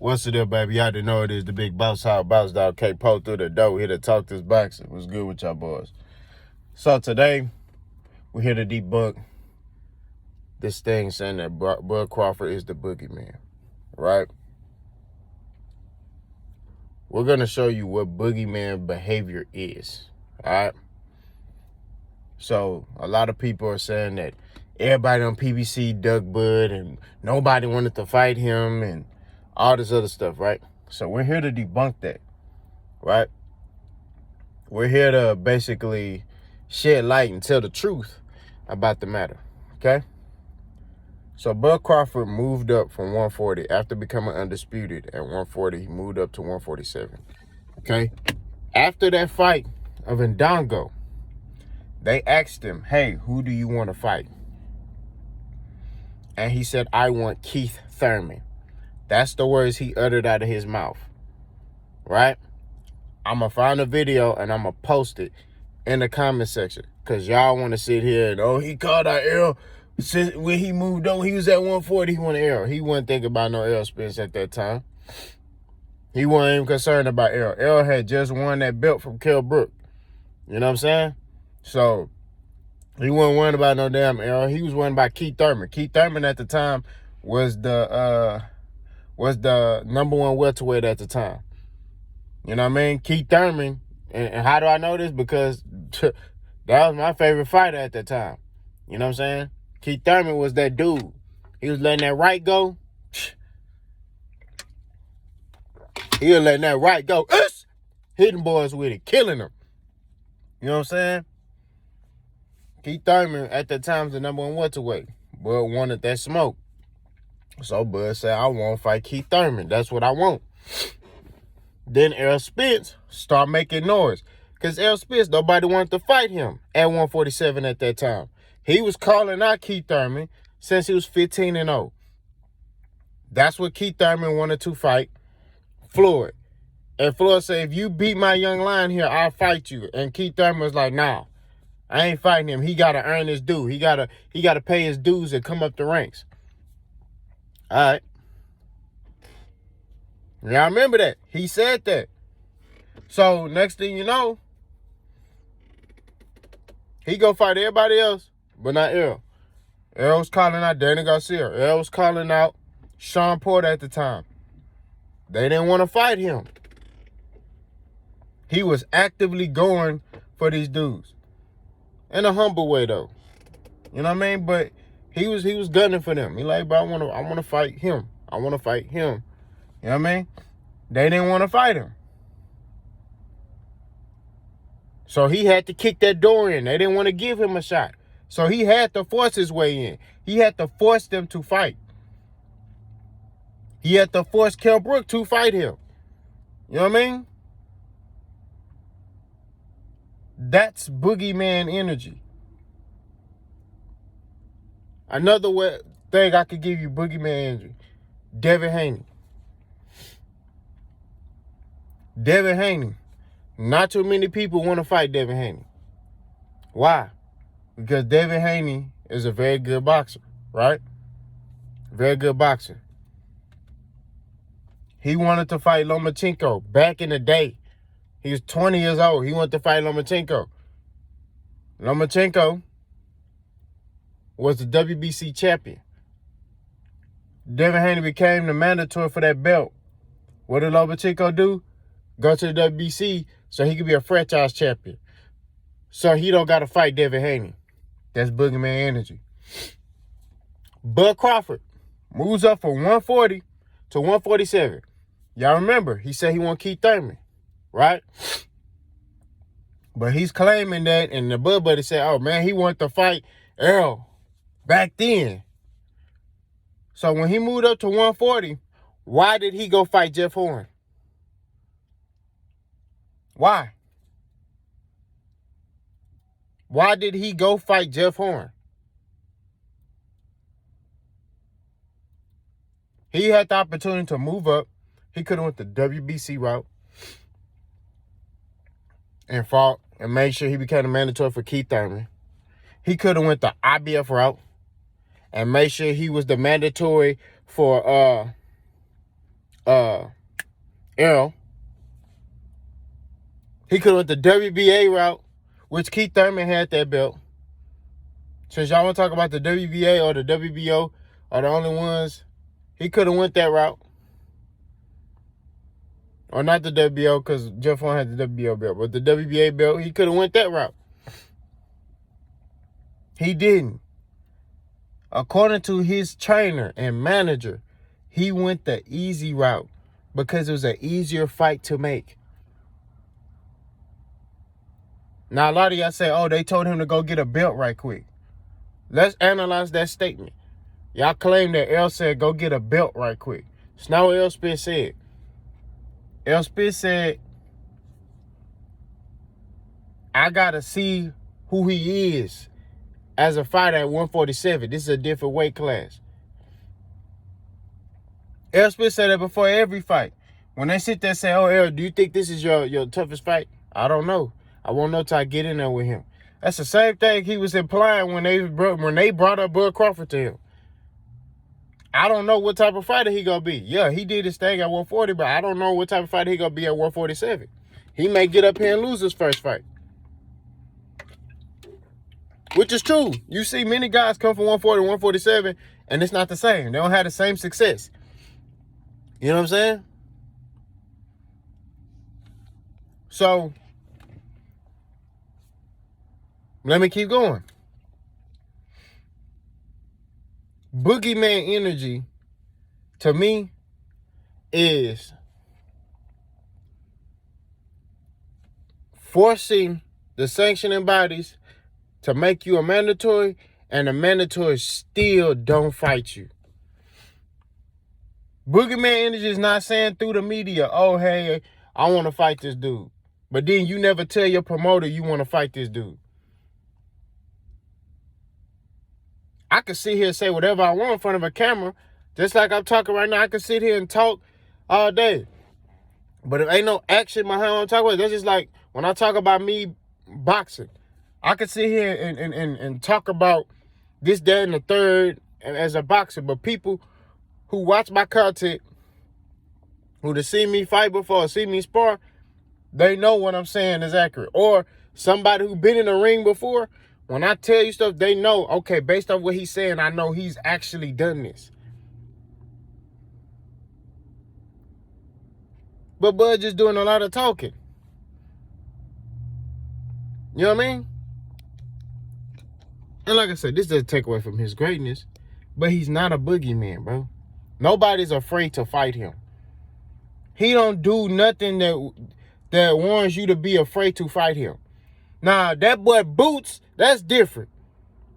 What's it up, baby? Y'all didn't know it is the big boss hog, boss dog, K-Po through the door, here to talk this boxing. What's good with y'all boys? So today, we're here to debunk this thing saying that Bud Crawford is the boogeyman, right? We're going to show you what boogeyman behavior is, all right? So a lot of people are saying that everybody on PBC dug Bud and nobody wanted to fight him and all this other stuff, right? So we're here to debunk that, right? We're here to basically shed light and tell the truth about the matter, okay? So Bud Crawford moved up from 140 after becoming undisputed at 140. He moved up to 147, okay? After that fight of Ndongo, they asked him, hey, who do you want to fight? And he said, I want Keith Thurman. That's the words he uttered out of his mouth, right? I'm going to find a video and I'm going to post it in the comment section because y'all want to sit here and, oh, he called out Errol. Since when he moved on, he was at 140, he wanted Errol. He wasn't thinking about no Errol Spence at that time. He wasn't even concerned about Errol. Errol had just won that belt from Kell Brook. You know what I'm saying? So he wasn't worrying about no damn Errol. He was worrying about Keith Thurman. Keith Thurman at the time was the number one welterweight at the time. You know what I mean? Keith Thurman, and how do I know this? Because that was my favorite fighter at that time. You know what I'm saying? Keith Thurman was that dude. He was letting that right go. He was letting that right go. Hitting boys with it, killing them. You know what I'm saying? Keith Thurman at that time was the number one welterweight. Bud wanted that smoke. So Bud said, I want to fight Keith Thurman. That's what I want. Then Errol Spence start making noise. Because Errol Spence, nobody wanted to fight him at 147 at that time. He was calling out Keith Thurman since he was 15-0. That's what Keith Thurman wanted to fight Floyd. And Floyd said, if you beat my young lion here, I'll fight you. And Keith Thurman was like, nah, I ain't fighting him. He got to earn his due. He got to pay his dues and come up the ranks. All right. Y'all remember that. He said that. So next thing you know, he go fight everybody else, but not Errol. Errol was calling out Danny Garcia. Errol was calling out Sean Porter at the time. They didn't want to fight him. He was actively going for these dudes. In a humble way, though. You know what I mean? But he was gunning for them. He like, but I want to fight him. I want to fight him. You know what I mean? They didn't want to fight him. So he had to kick that door in. They didn't want to give him a shot. So he had to force his way in. He had to force them to fight. He had to force Kell Brook to fight him. You know what I mean? That's boogeyman energy. Another thing I could give you boogeyman energy. Devin Haney. Devin Haney. Not too many people want to fight Devin Haney. Why? Because Devin Haney is a very good boxer, right? Very good boxer. He wanted to fight Lomachenko back in the day. He was 20 years old. He wanted to fight Lomachenko. Lomachenko was the WBC champion. Devin Haney became the mandatory for that belt. What did Lomachenko do? Go to the WBC so he could be a franchise champion. So he don't got to fight Devin Haney. That's boogeyman energy. Bud Crawford moves up from 140 to 147. Y'all remember, he said he want Keith Thurman, right? But he's claiming that, and the Bud buddy said, oh, man, he wanted to fight Errol back then. So when he moved up to 140, why did he go fight Jeff Horn? Why? Why did he go fight Jeff Horn? He had the opportunity to move up. He could have went the WBC route and fought and made sure he became a mandatory for Keith Thurman. He could have went the IBF route and made sure he was the mandatory for Errol. He could have went the WBA route, which Keith Thurman had that belt. Since y'all want to talk about the WBA or the WBO are the only ones, he could have went that route. Or not the WBO, because Jeff Horn had the WBO belt, but the WBA belt, he could have went that route. He didn't. According to his trainer and manager, he went the easy route because it was an easier fight to make. Now, a lot of y'all say, oh, they told him to go get a belt right quick. Let's analyze that statement. Y'all claim that L said, go get a belt right quick. It's not what L Spitz said. L Spitz said, I got to see who he is as a fighter at 147. This is a different weight class. L Spitz said that before every fight. When they sit there and say, oh, L, do you think this is your toughest fight? I don't know. I won't know till I get in there with him. That's the same thing he was implying when they brought up Bud Crawford to him. I don't know what type of fighter he gonna be. Yeah, he did his thing at 140, but I don't know what type of fighter he gonna be at 147. He may get up here and lose his first fight. Which is true. You see many guys come from 140 to 147, and it's not the same. They don't have the same success. You know what I'm saying? So, let me keep going. Boogeyman energy, to me, is forcing the sanctioning bodies to make you a mandatory, and the mandatory still don't fight you. Boogeyman energy is not saying through the media, oh, hey, I want to fight this dude. But then you never tell your promoter you want to fight this dude. I can sit here and say whatever I want in front of a camera. Just like I'm talking right now, I can sit here and talk all day. But if ain't no action behind what I'm talking about, that's just like when I talk about me boxing. I can sit here and talk about this, that, and the third as a boxer. But people who watch my content, who have seen me fight before, see me spar, they know what I'm saying is accurate. Or somebody who been in the ring before, when I tell you stuff, they know, okay, based on what he's saying, I know he's actually done this. But Bud just doing a lot of talking. You know what I mean? And like I said, this doesn't take away from his greatness, but he's not a boogeyman, bro. Nobody's afraid to fight him. He don't do nothing that warrants you to be afraid to fight him. Now, that boy Boots, that's different.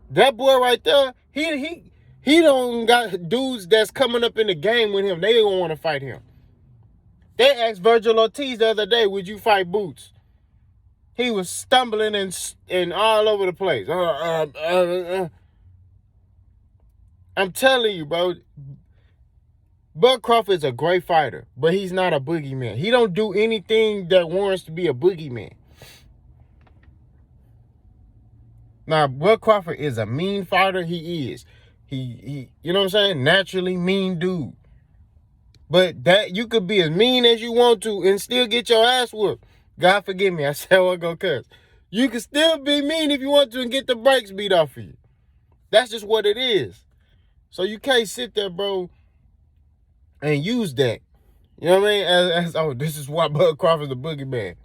That boy right there, he don't got dudes that's coming up in the game with him. They don't want to fight him. They asked Virgil Ortiz the other day, would you fight Boots? He was stumbling and all over the place. I'm telling you, bro. Bud Crawford's a great fighter, but he's not a boogeyman. He don't do anything that warrants to be a boogeyman. Now, Bud Crawford is a mean fighter. He is. He you know what I'm saying? Naturally mean dude. But that you could be as mean as you want to and still get your ass whooped. God forgive me, I said I wasn't gonna cuss. You can still be mean if you want to and get the brakes beat off of you. That's just what it is. So you can't sit there, bro, and use that. You know what I mean? As oh, this is why Bud Crawford's the boogeyman.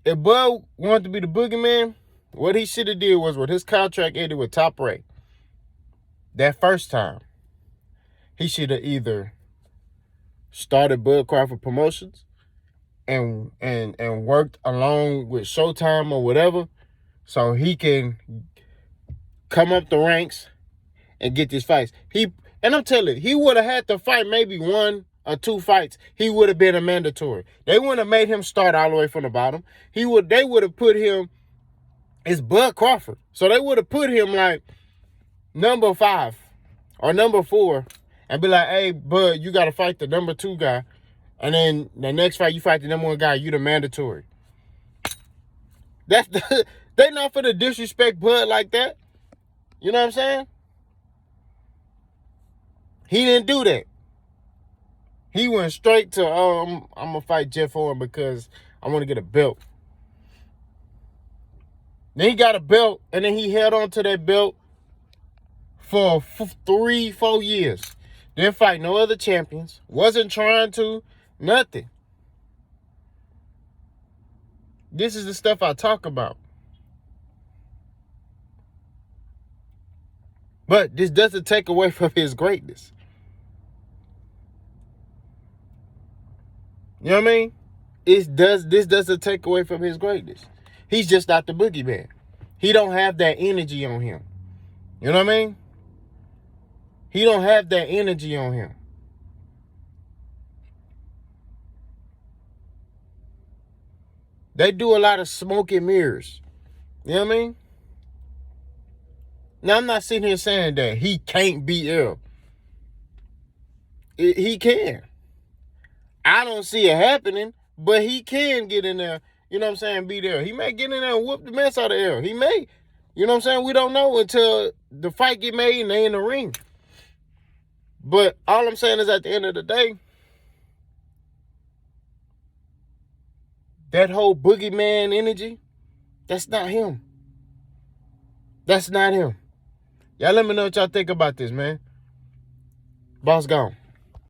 If Bud wanted to be the boogeyman, what he should have did was when his contract ended with Top Rank, that first time, he should have either started Bud Crawford Promotions and worked along with Showtime or whatever, so he can come up the ranks and get these fights. And I'm telling you, he would have had to fight maybe 1 or 2 fights. He would have been a mandatory. They wouldn't have made him start all the way from the bottom. They would have put him, it's Bud Crawford. So they would have put him like number 5 or number 4 and be like, hey, Bud, you got to fight the number 2 guy. And then the next fight, you fight the number 1 guy, you the mandatory. They not for the disrespect Bud like that. You know what I'm saying? He didn't do that. He went straight to, I'm going to fight Jeff Horn because I want to get a belt. Then he got a belt, and then he held on to that belt for 3-4 years. Didn't fight no other champions. Wasn't trying to. Nothing. This is the stuff I talk about. But this doesn't take away from his greatness. You know what I mean? This doesn't take away from his greatness. He's just not the boogeyman. He don't have that energy on him. You know what I mean? He don't have that energy on him. They do a lot of smoke and mirrors. You know what I mean? Now, I'm not sitting here saying that he can't beat L. He can. I don't see it happening, but he can get in there, you know what I'm saying, beat L. He may get in there and whoop the mess out of L. He may. You know what I'm saying? We don't know until the fight get made and they in the ring. But all I'm saying is at the end of the day, that whole boogeyman energy, that's not him. That's not him. Y'all let me know what y'all think about this, man. Boss gone.